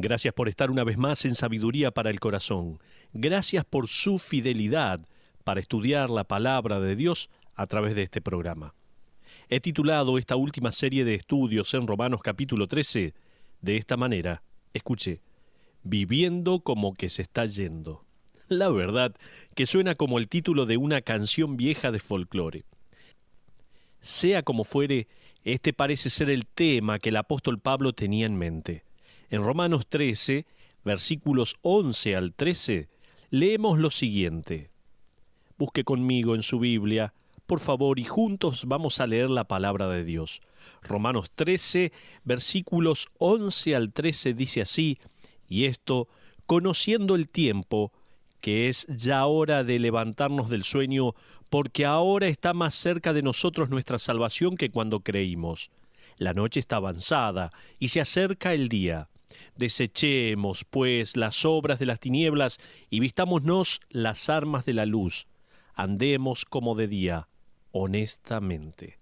Gracias por estar una vez más en Sabiduría para el Corazón. Gracias por su fidelidad para estudiar la palabra de Dios a través de este programa. He titulado esta última serie de estudios en Romanos capítulo 13 de esta manera. Escuche, viviendo como que se está yendo. La verdad que suena como el título de una canción vieja de folclore. Sea como fuere, este parece ser el tema que el apóstol Pablo tenía en mente. En Romanos 13, versículos 11 al 13, leemos lo siguiente. Busque conmigo en su Biblia, por favor, y juntos vamos a leer la palabra de Dios. Romanos 13, versículos 11 al 13 dice así, y esto, conociendo el tiempo, que es ya hora de levantarnos del sueño, porque ahora está más cerca de nosotros nuestra salvación que cuando creímos. La noche está avanzada y se acerca el día. Desechemos, pues, las obras de las tinieblas y vistámonos las armas de la luz. Andemos como de día, honestamente.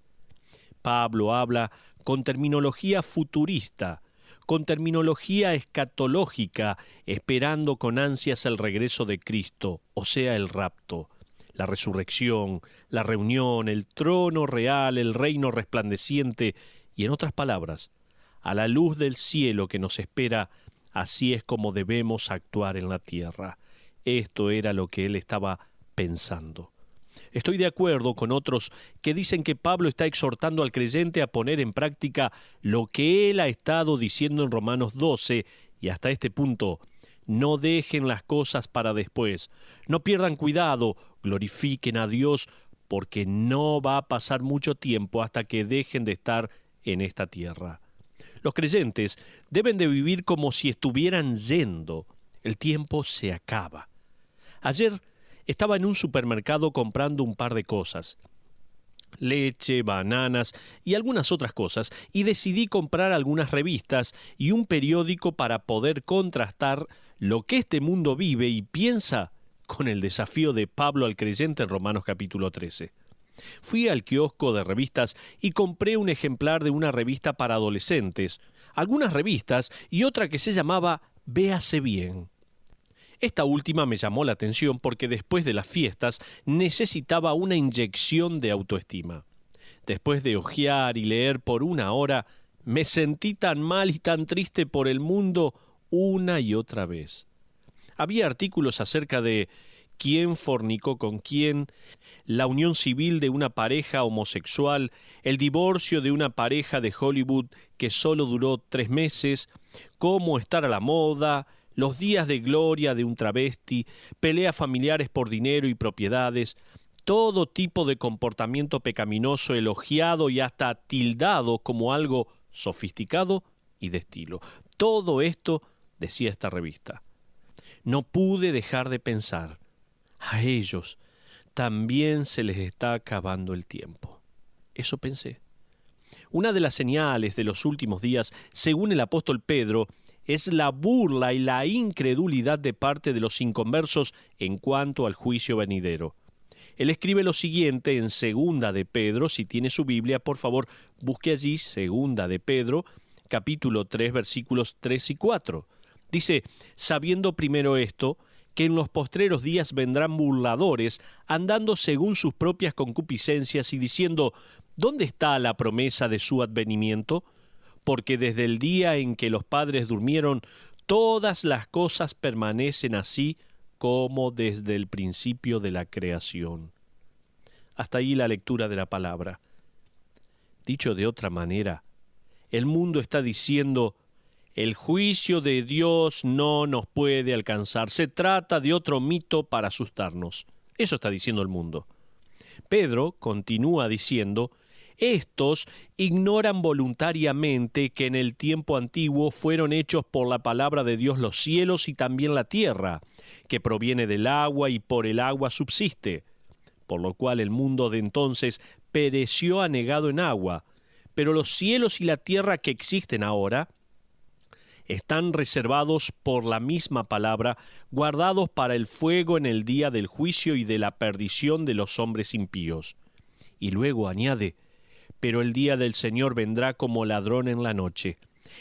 Pablo habla con terminología futurista, con terminología escatológica, esperando con ansias el regreso de Cristo, o sea, el rapto, la resurrección, la reunión, el trono real, el reino resplandeciente, y en otras palabras, a la luz del cielo que nos espera, así es como debemos actuar en la tierra. Esto era lo que él estaba pensando. Estoy de acuerdo con otros que dicen que Pablo está exhortando al creyente a poner en práctica lo que él ha estado diciendo en Romanos 12 y hasta este punto. No dejen las cosas para después. No pierdan cuidado, glorifiquen a Dios porque no va a pasar mucho tiempo hasta que dejen de estar en esta tierra. Los creyentes deben de vivir como si estuvieran yendo. El tiempo se acaba. Ayer estaba en un supermercado comprando un par de cosas. Leche, bananas y algunas otras cosas, y decidí comprar algunas revistas y un periódico para poder contrastar lo que este mundo vive y piensa con el desafío de Pablo al creyente en Romanos capítulo 13. Fui al kiosco de revistas y compré un ejemplar de una revista para adolescentes, algunas revistas y otra que se llamaba Véase Bien. Esta última me llamó la atención porque después de las fiestas necesitaba una inyección de autoestima. Después de hojear y leer por una hora, me sentí tan mal y tan triste por el mundo una y otra vez. Había artículos acerca de quién fornicó con quién, la unión civil de una pareja homosexual, el divorcio de una pareja de Hollywood que solo duró 3 meses, cómo estar a la moda, los días de gloria de un travesti, peleas familiares por dinero y propiedades, todo tipo de comportamiento pecaminoso elogiado y hasta tildado como algo sofisticado y de estilo. Todo esto decía esta revista. No pude dejar de pensar, a ellos también se les está acabando el tiempo. Eso pensé. Una de las señales de los últimos días, según el apóstol Pedro, es la burla y la incredulidad de parte de los inconversos en cuanto al juicio venidero. Él escribe lo siguiente en Segunda de Pedro, si tiene su Biblia, por favor, busque allí Segunda de Pedro, capítulo 3, versículos 3 y 4. Dice, sabiendo primero esto, que en los postreros días vendrán burladores, andando según sus propias concupiscencias y diciendo, ¿dónde está la promesa de su advenimiento? Porque desde el día en que los padres durmieron, todas las cosas permanecen así como desde el principio de la creación. Hasta ahí la lectura de la palabra. Dicho de otra manera, el mundo está diciendo, el juicio de Dios no nos puede alcanzar. Se trata de otro mito para asustarnos. Eso está diciendo el mundo. Pedro continúa diciendo, estos ignoran voluntariamente que en el tiempo antiguo fueron hechos por la palabra de Dios los cielos y también la tierra, que proviene del agua y por el agua subsiste, por lo cual el mundo de entonces pereció anegado en agua, pero los cielos y la tierra que existen ahora están reservados por la misma palabra, guardados para el fuego en el día del juicio y de la perdición de los hombres impíos. Y luego añade, pero el día del Señor vendrá como ladrón en la noche,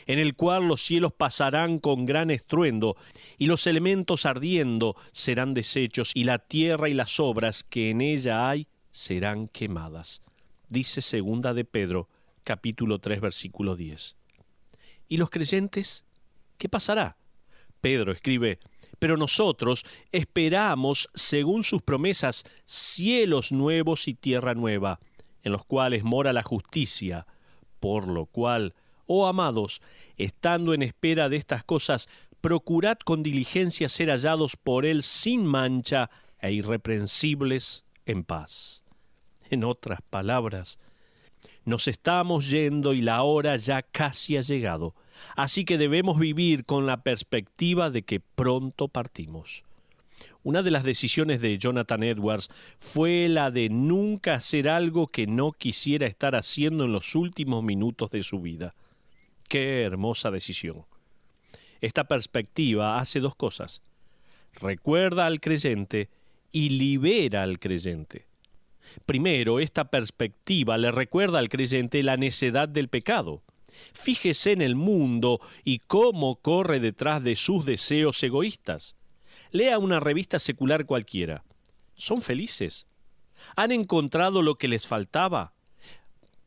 en el cual los cielos pasarán con gran estruendo, y los elementos ardiendo serán deshechos, y la tierra y las obras que en ella hay serán quemadas. Dice segunda de Pedro, capítulo 3, versículo 10. ¿Y los creyentes? ¿Qué pasará? Pedro escribe: pero nosotros esperamos, según sus promesas, cielos nuevos y tierra nueva, en los cuales mora la justicia, por lo cual, oh amados, estando en espera de estas cosas, procurad con diligencia ser hallados por Él sin mancha e irreprensibles en paz. En otras palabras, nos estamos yendo y la hora ya casi ha llegado, así que debemos vivir con la perspectiva de que pronto partimos. Una de las decisiones de Jonathan Edwards fue la de nunca hacer algo que no quisiera estar haciendo en los últimos minutos de su vida. ¡Qué hermosa decisión! Esta perspectiva hace dos cosas: recuerda al creyente y libera al creyente. Primero, esta perspectiva le recuerda al creyente la necedad del pecado. Fíjese en el mundo y cómo corre detrás de sus deseos egoístas. Lea una revista secular cualquiera. ¿Son felices? ¿Han encontrado lo que les faltaba?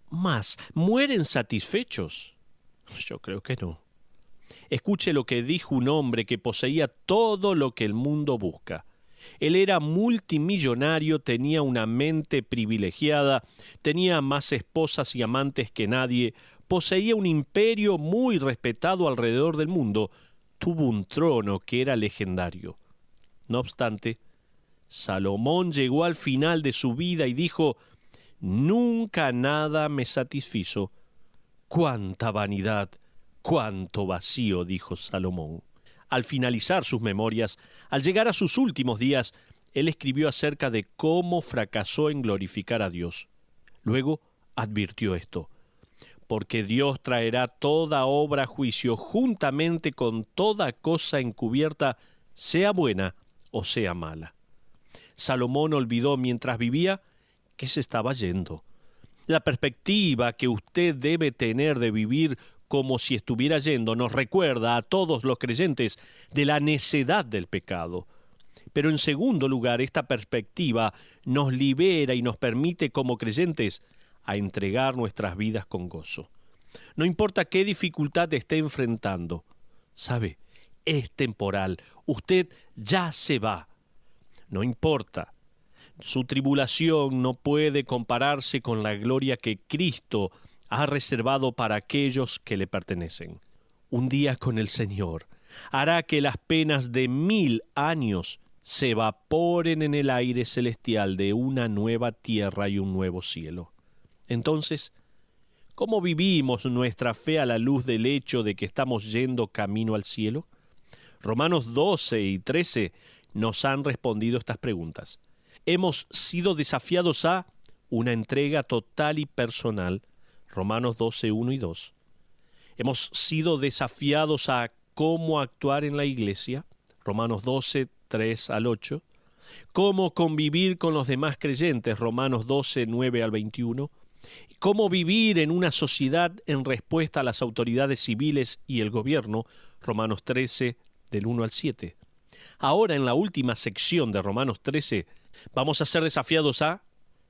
Más, ¿mueren satisfechos? Yo creo que no. Escuche lo que dijo un hombre que poseía todo lo que el mundo busca. Él era multimillonario, tenía una mente privilegiada, tenía más esposas y amantes que nadie, poseía un imperio muy respetado alrededor del mundo, tuvo un trono que era legendario. No obstante, Salomón llegó al final de su vida y dijo: «Nunca nada me satisfizo». «¡Cuánta vanidad! ¡Cuánto vacío!», dijo Salomón. Al finalizar sus memorias, al llegar a sus últimos días, él escribió acerca de cómo fracasó en glorificar a Dios. Luego advirtió esto: «Porque Dios traerá toda obra a juicio juntamente con toda cosa encubierta, sea buena o sea mala». Salomón olvidó mientras vivía que se estaba yendo. La perspectiva que usted debe tener de vivir como si estuviera yendo nos recuerda a todos los creyentes de la necedad del pecado. Pero en segundo lugar, esta perspectiva nos libera y nos permite como creyentes a entregar nuestras vidas con gozo. No importa qué dificultad esté enfrentando, ¿sabe? Es temporal. Usted ya se va. No importa. Su tribulación no puede compararse con la gloria que Cristo ha reservado para aquellos que le pertenecen. Un día con el Señor hará que las penas de 1000 años se evaporen en el aire celestial de una nueva tierra y un nuevo cielo. Entonces, ¿cómo vivimos nuestra fe a la luz del hecho de que estamos yendo camino al cielo? Romanos 12 y 13 nos han respondido estas preguntas. Hemos sido desafiados a una entrega total y personal, Romanos 12, 1 y 2. Hemos sido desafiados a cómo actuar en la iglesia, Romanos 12, 3 al 8. Cómo convivir con los demás creyentes, Romanos 12, 9 al 21. Cómo vivir en una sociedad en respuesta a las autoridades civiles y el gobierno, Romanos 13, del 1 al 7. Ahora, en la última sección de Romanos 13, vamos a ser desafiados a,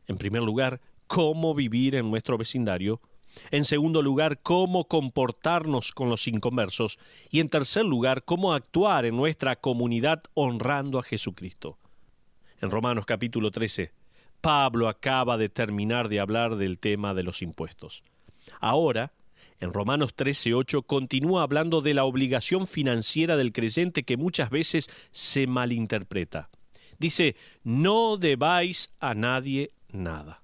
en primer lugar, cómo vivir en nuestro vecindario. En segundo lugar, cómo comportarnos con los inconversos. Y en tercer lugar, cómo actuar en nuestra comunidad honrando a Jesucristo. En Romanos capítulo 13, Pablo acaba de terminar de hablar del tema de los impuestos. Ahora, en Romanos 13:8 continúa hablando de la obligación financiera del creyente que muchas veces se malinterpreta. Dice: «No debáis a nadie nada».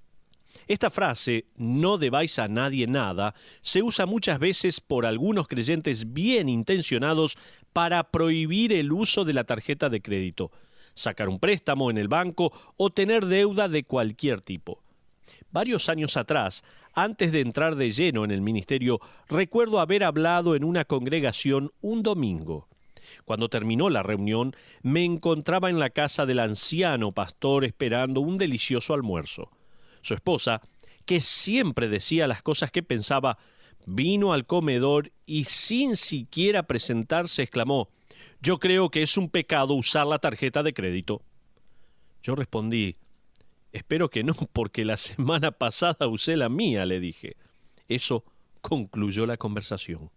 Esta frase, «no debáis a nadie nada», se usa muchas veces por algunos creyentes bien intencionados para prohibir el uso de la tarjeta de crédito, sacar un préstamo en el banco o tener deuda de cualquier tipo. Varios años atrás, antes de entrar de lleno en el ministerio, recuerdo haber hablado en una congregación un domingo. Cuando terminó la reunión, me encontraba en la casa del anciano pastor esperando un delicioso almuerzo. Su esposa, que siempre decía las cosas que pensaba, vino al comedor y sin siquiera presentarse exclamó: «Yo creo que es un pecado usar la tarjeta de crédito». Yo respondí: «Espero que no, porque la semana pasada usé la mía», le dije. Eso concluyó la conversación.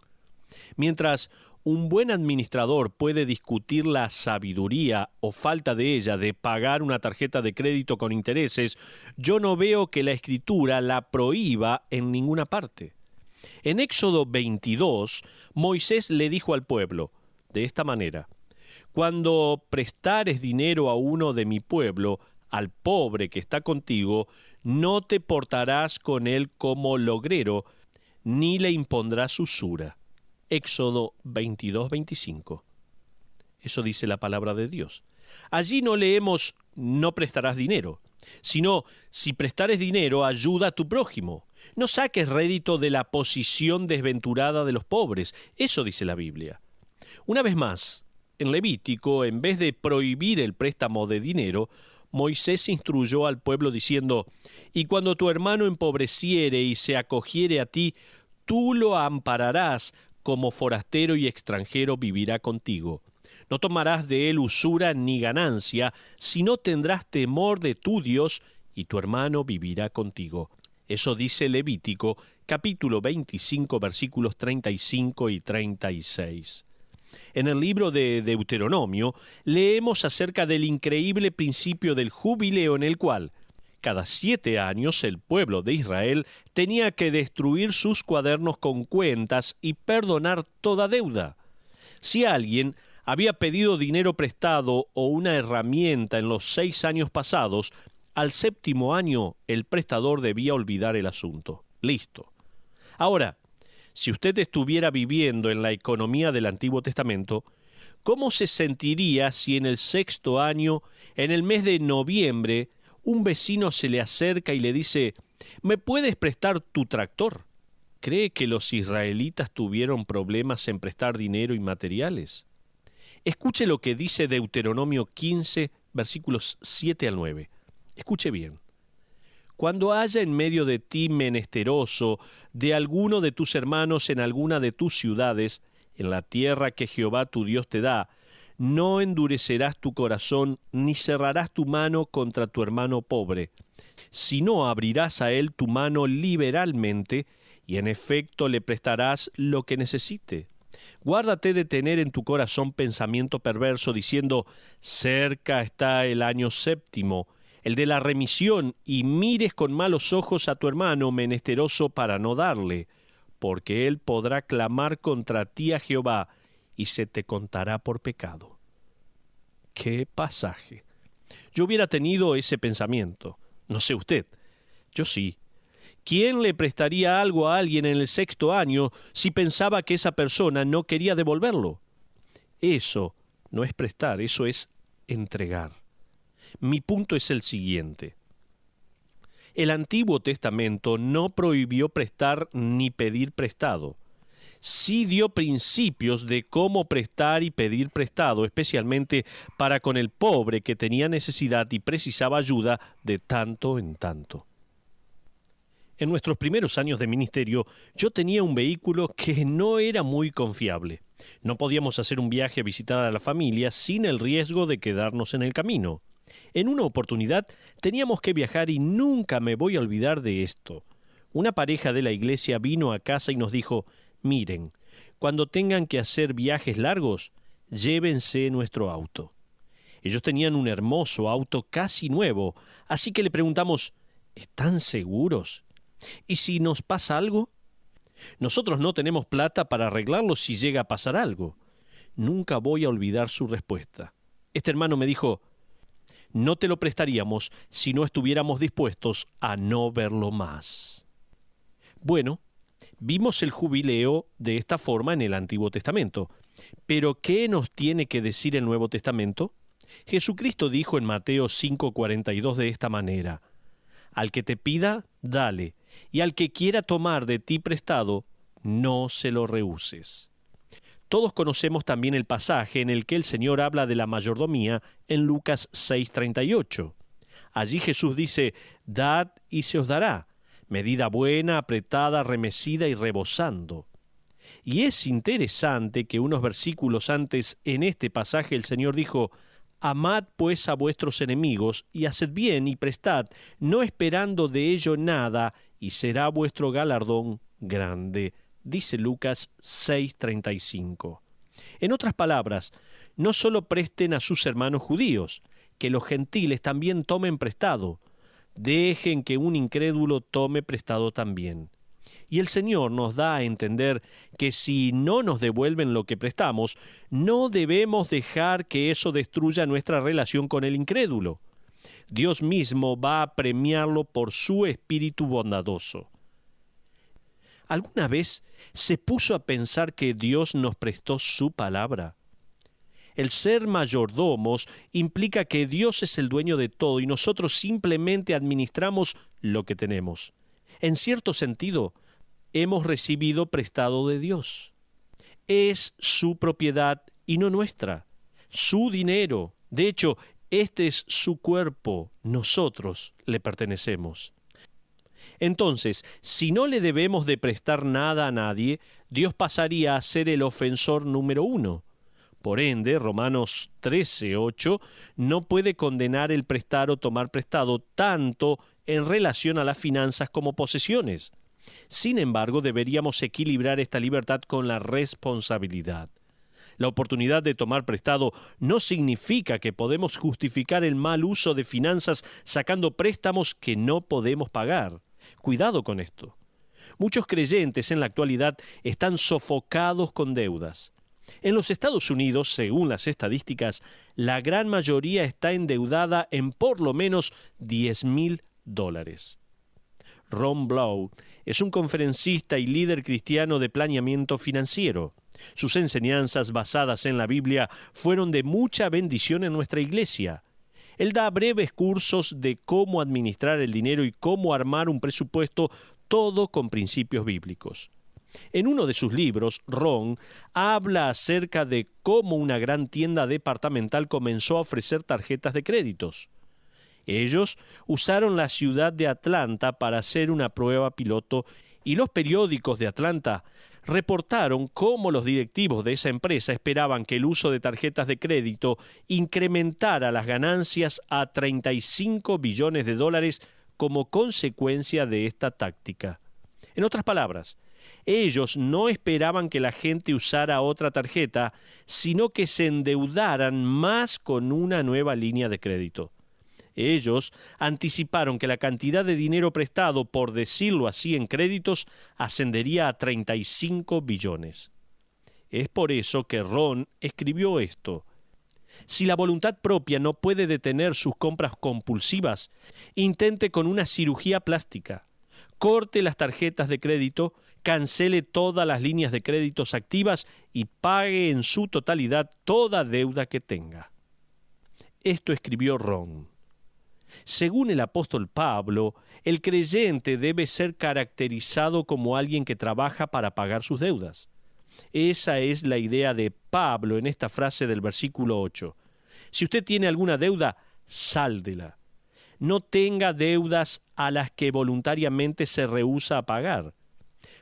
Mientras un buen administrador puede discutir la sabiduría o falta de ella de pagar una tarjeta de crédito con intereses, yo no veo que la Escritura la prohíba en ninguna parte. En Éxodo 22, Moisés le dijo al pueblo de esta manera: «Cuando prestares dinero a uno de mi pueblo, al pobre que está contigo, no te portarás con él como logrero, ni le impondrás usura». Éxodo 22, 25. Eso dice la palabra de Dios. Allí no leemos «no prestarás dinero», sino «si prestares dinero, ayuda a tu prójimo». No saques rédito de la posición desventurada de los pobres. Eso dice la Biblia. Una vez más, en Levítico, en vez de prohibir el préstamo de dinero, Moisés instruyó al pueblo diciendo: «Y cuando tu hermano empobreciere y se acogiere a ti, tú lo ampararás, como forastero y extranjero vivirá contigo. No tomarás de él usura ni ganancia, sino tendrás temor de tu Dios, y tu hermano vivirá contigo». Eso dice Levítico, capítulo 25, versículos 35 y 36. En el libro de Deuteronomio leemos acerca del increíble principio del jubileo, en el cual cada 7 años el pueblo de Israel tenía que destruir sus cuadernos con cuentas y perdonar toda deuda. Si alguien había pedido dinero prestado o una herramienta en los 6 años pasados, al 7º año el prestador debía olvidar el asunto. Listo. Ahora, si usted estuviera viviendo en la economía del Antiguo Testamento, ¿cómo se sentiría si en el 6º año, en el mes de noviembre, un vecino se le acerca y le dice: «¿Me puedes prestar tu tractor?» ¿Cree que los israelitas tuvieron problemas en prestar dinero y materiales? Escuche lo que dice Deuteronomio 15, versículos 7 al 9. Escuche bien. «Cuando haya en medio de ti menesteroso de alguno de tus hermanos en alguna de tus ciudades, en la tierra que Jehová tu Dios te da, no endurecerás tu corazón ni cerrarás tu mano contra tu hermano pobre, sino abrirás a él tu mano liberalmente, y en efecto le prestarás lo que necesite. Guárdate de tener en tu corazón pensamiento perverso, diciendo: cerca está el año 7º, el de la remisión, y mires con malos ojos a tu hermano menesteroso para no darle, porque él podrá clamar contra ti a Jehová, y se te contará por pecado». ¡Qué pasaje! Yo hubiera tenido ese pensamiento. No sé usted. Yo sí. ¿Quién le prestaría algo a alguien en el 6º año si pensaba que esa persona no quería devolverlo? Eso no es prestar, eso es entregar. Mi punto es el siguiente. El Antiguo Testamento no prohibió prestar ni pedir prestado. Sí dio principios de cómo prestar y pedir prestado, especialmente para con el pobre que tenía necesidad y precisaba ayuda de tanto en tanto. En nuestros primeros años de ministerio, yo tenía un vehículo que no era muy confiable. No podíamos hacer un viaje a visitar a la familia sin el riesgo de quedarnos en el camino. En una oportunidad teníamos que viajar y nunca me voy a olvidar de esto. Una pareja de la iglesia vino a casa y nos dijo: «Miren, cuando tengan que hacer viajes largos, llévense nuestro auto». Ellos tenían un hermoso auto casi nuevo, así que le preguntamos: «¿Están seguros? ¿Y si nos pasa algo?» «Nosotros no tenemos plata para arreglarlo si llega a pasar algo». Nunca voy a olvidar su respuesta. Este hermano me dijo: «No te lo prestaríamos si no estuviéramos dispuestos a no verlo más». Bueno, vimos el jubileo de esta forma en el Antiguo Testamento. ¿Pero qué nos tiene que decir el Nuevo Testamento? Jesucristo dijo en Mateo 5:42 de esta manera: «Al que te pida, dale, y al que quiera tomar de ti prestado, no se lo rehuses». Todos conocemos también el pasaje en el que el Señor habla de la mayordomía en Lucas 6:38. Allí Jesús dice: «Dad y se os dará, medida buena, apretada, remecida y rebosando. Y es interesante que unos versículos antes en este pasaje el Señor dijo: «Amad pues a vuestros enemigos, y haced bien y prestad, no esperando de ello nada, y será vuestro galardón grande», dice Lucas 6:35. En otras palabras, no solo presten a sus hermanos judíos, que los gentiles también tomen prestado. Dejen que un incrédulo tome prestado también. Y el Señor nos da a entender que si no nos devuelven lo que prestamos, no debemos dejar que eso destruya nuestra relación con el incrédulo. Dios mismo va a premiarlo por su espíritu bondadoso. ¿Alguna vez se puso a pensar que Dios nos prestó su palabra? El ser mayordomos implica que Dios es el dueño de todo y nosotros simplemente administramos lo que tenemos. En cierto sentido, hemos recibido prestado de Dios. Es su propiedad y no nuestra, su dinero. De hecho, este es su cuerpo, nosotros le pertenecemos. Entonces, si no le debemos de prestar nada a nadie, Dios pasaría a ser el ofensor número 1. Por ende, Romanos 13:8 no puede condenar el prestar o tomar prestado tanto en relación a las finanzas como posesiones. Sin embargo, deberíamos equilibrar esta libertad con la responsabilidad. La oportunidad de tomar prestado no significa que podemos justificar el mal uso de finanzas sacando préstamos que no podemos pagar. Cuidado con esto. Muchos creyentes en la actualidad están sofocados con deudas. En los Estados Unidos, según las estadísticas, la gran mayoría está endeudada en por lo menos $10,000. Ron Blau es un conferencista y líder cristiano de planeamiento financiero. Sus enseñanzas basadas en la Biblia fueron de mucha bendición en nuestra iglesia. Él da breves cursos de cómo administrar el dinero y cómo armar un presupuesto, todo con principios bíblicos. En uno de sus libros, Ron habla acerca de cómo una gran tienda departamental comenzó a ofrecer tarjetas de créditos. Ellos usaron la ciudad de Atlanta para hacer una prueba piloto y los periódicos de Atlanta reportaron cómo los directivos de esa empresa esperaban que el uso de tarjetas de crédito incrementara las ganancias a $35 billones como consecuencia de esta táctica. En otras palabras, ellos no esperaban que la gente usara otra tarjeta, sino que se endeudaran más con una nueva línea de crédito. Ellos anticiparon que la cantidad de dinero prestado, por decirlo así, en créditos, ascendería a 35 billones. Es por eso que Ron escribió esto. Si la voluntad propia no puede detener sus compras compulsivas, intente con una cirugía plástica. Corte las tarjetas de crédito, cancele todas las líneas de créditos activas y pague en su totalidad toda deuda que tenga. Esto escribió Ron. Según el apóstol Pablo, el creyente debe ser caracterizado como alguien que trabaja para pagar sus deudas. Esa es la idea de Pablo en esta frase del versículo 8. Si usted tiene alguna deuda, sáldela. No tenga deudas a las que voluntariamente se rehúsa a pagar.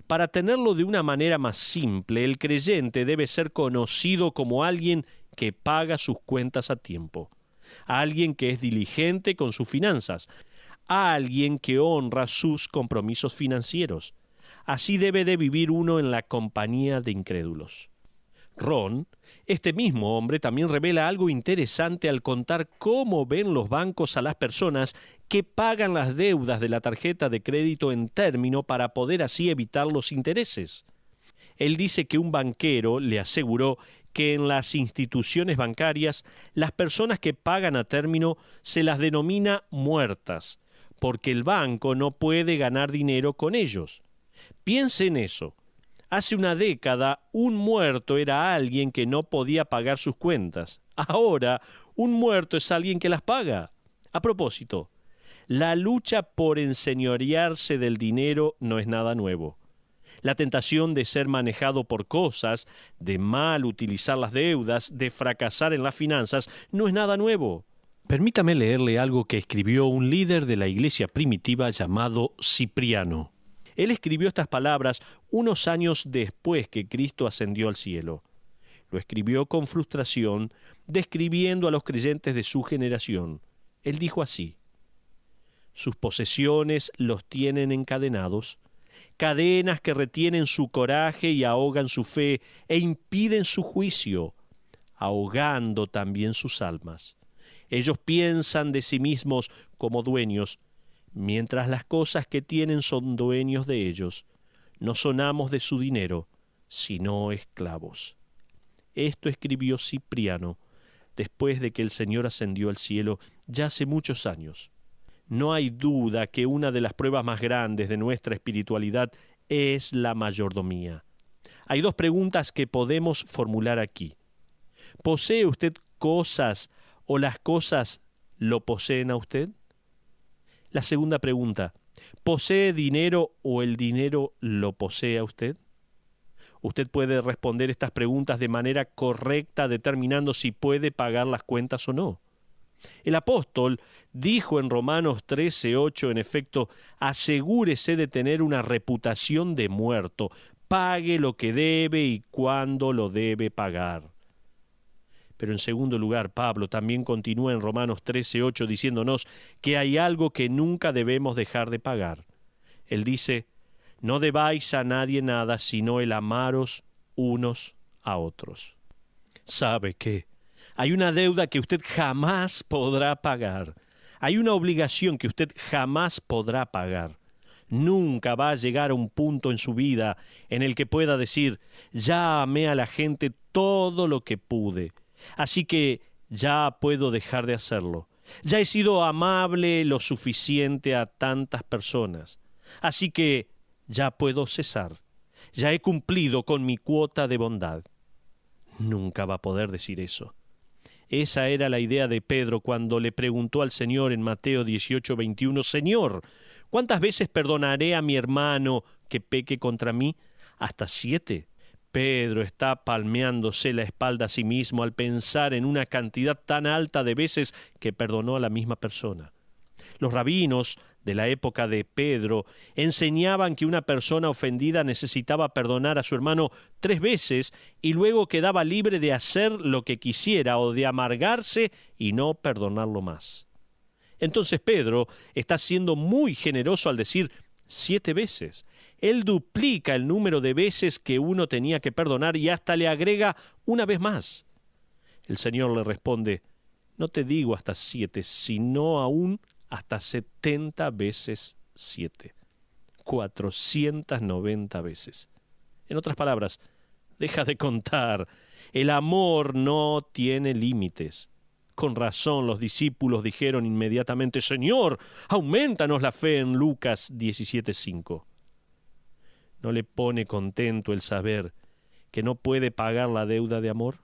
Para tenerlo de una manera más simple, el creyente debe ser conocido como alguien que paga sus cuentas a tiempo, alguien que es diligente con sus finanzas, alguien que honra sus compromisos financieros. Así debe de vivir uno en la compañía de incrédulos. Ron, este mismo hombre, también revela algo interesante al contar cómo ven los bancos a las personas que pagan las deudas de la tarjeta de crédito en término para poder así evitar los intereses. Él dice que un banquero le aseguró que en las instituciones bancarias las personas que pagan a término se las denomina muertas, porque el banco no puede ganar dinero con ellos. Piense en eso. Hace una década, un muerto era alguien que no podía pagar sus cuentas. Ahora, un muerto es alguien que las paga. A propósito, la lucha por enseñorearse del dinero no es nada nuevo. La tentación de ser manejado por cosas, de mal utilizar las deudas, de fracasar en las finanzas, no es nada nuevo. Permítame leerle algo que escribió un líder de la iglesia primitiva llamado Cipriano. Él escribió estas palabras unos años después que Cristo ascendió al cielo. Lo escribió con frustración, describiendo a los creyentes de su generación. Él dijo así: sus posesiones los tienen encadenados, cadenas que retienen su coraje y ahogan su fe e impiden su juicio, ahogando también sus almas. Ellos piensan de sí mismos como dueños, mientras las cosas que tienen son dueños de ellos. No son amos de su dinero, sino esclavos. Esto escribió Cipriano después de que el Señor ascendió al cielo ya hace muchos años. No hay duda que una de las pruebas más grandes de nuestra espiritualidad es la mayordomía. Hay dos preguntas que podemos formular aquí. ¿Posee usted cosas o las cosas lo poseen a usted? La segunda pregunta, ¿posee dinero o el dinero lo posee a usted? Usted puede responder estas preguntas de manera correcta, determinando si puede pagar las cuentas o no. El apóstol dijo en Romanos 13:8, en efecto, asegúrese de tener una reputación de muerto, pague lo que debe y cuándo lo debe pagar. Pero en segundo lugar, Pablo también continúa en Romanos 13:8 diciéndonos que hay algo que nunca debemos dejar de pagar. Él dice: no debáis a nadie nada, sino el amaros unos a otros. ¿Sabe qué? Hay una deuda que usted jamás podrá pagar. Hay una obligación que usted jamás podrá pagar. Nunca va a llegar a un punto en su vida en el que pueda decir: ya amé a la gente todo lo que pude, así que ya puedo dejar de hacerlo. Ya he sido amable lo suficiente a tantas personas, así que ya puedo cesar. Ya he cumplido con mi cuota de bondad. Nunca va a poder decir eso. Esa era la idea de Pedro cuando le preguntó al Señor en Mateo 18:21, Señor, ¿cuántas veces perdonaré a mi hermano que peque contra mí? ¿Hasta 7? Pedro está palmeándose la espalda a sí mismo al pensar en una cantidad tan alta de veces que perdonó a la misma persona. Los rabinos de la época de Pedro enseñaban que una persona ofendida necesitaba perdonar a su hermano 3 veces y luego quedaba libre de hacer lo que quisiera o de amargarse y no perdonarlo más. Entonces Pedro está siendo muy generoso al decir 7 veces. Él duplica el número de veces que uno tenía que perdonar y hasta le agrega una vez más. El Señor le responde: no te digo hasta 7, sino aún hasta 70 veces 7, 490 veces. En otras palabras, deja de contar. El amor no tiene límites. Con razón los discípulos dijeron inmediatamente: Señor, aumentanos la fe, en Lucas 17:5. ¿No le pone contento el saber que no puede pagar la deuda de amor?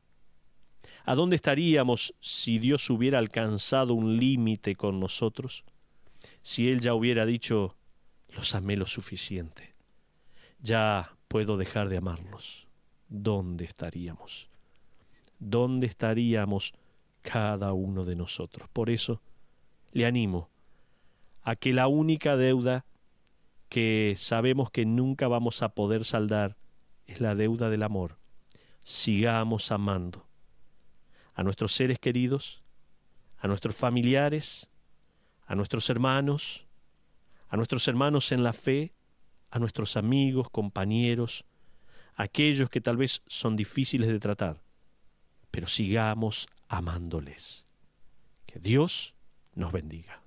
¿A dónde estaríamos si Dios hubiera alcanzado un límite con nosotros? Si Él ya hubiera dicho: los amé lo suficiente, ya puedo dejar de amarlos. ¿Dónde estaríamos? ¿Dónde estaríamos cada uno de nosotros? Por eso le animo a que la única deuda que sabemos que nunca vamos a poder saldar es la deuda del amor. Sigamos amando a nuestros seres queridos, a nuestros familiares, a nuestros hermanos en la fe, a nuestros amigos, compañeros, aquellos que tal vez son difíciles de tratar, pero sigamos amándoles. Que Dios nos bendiga.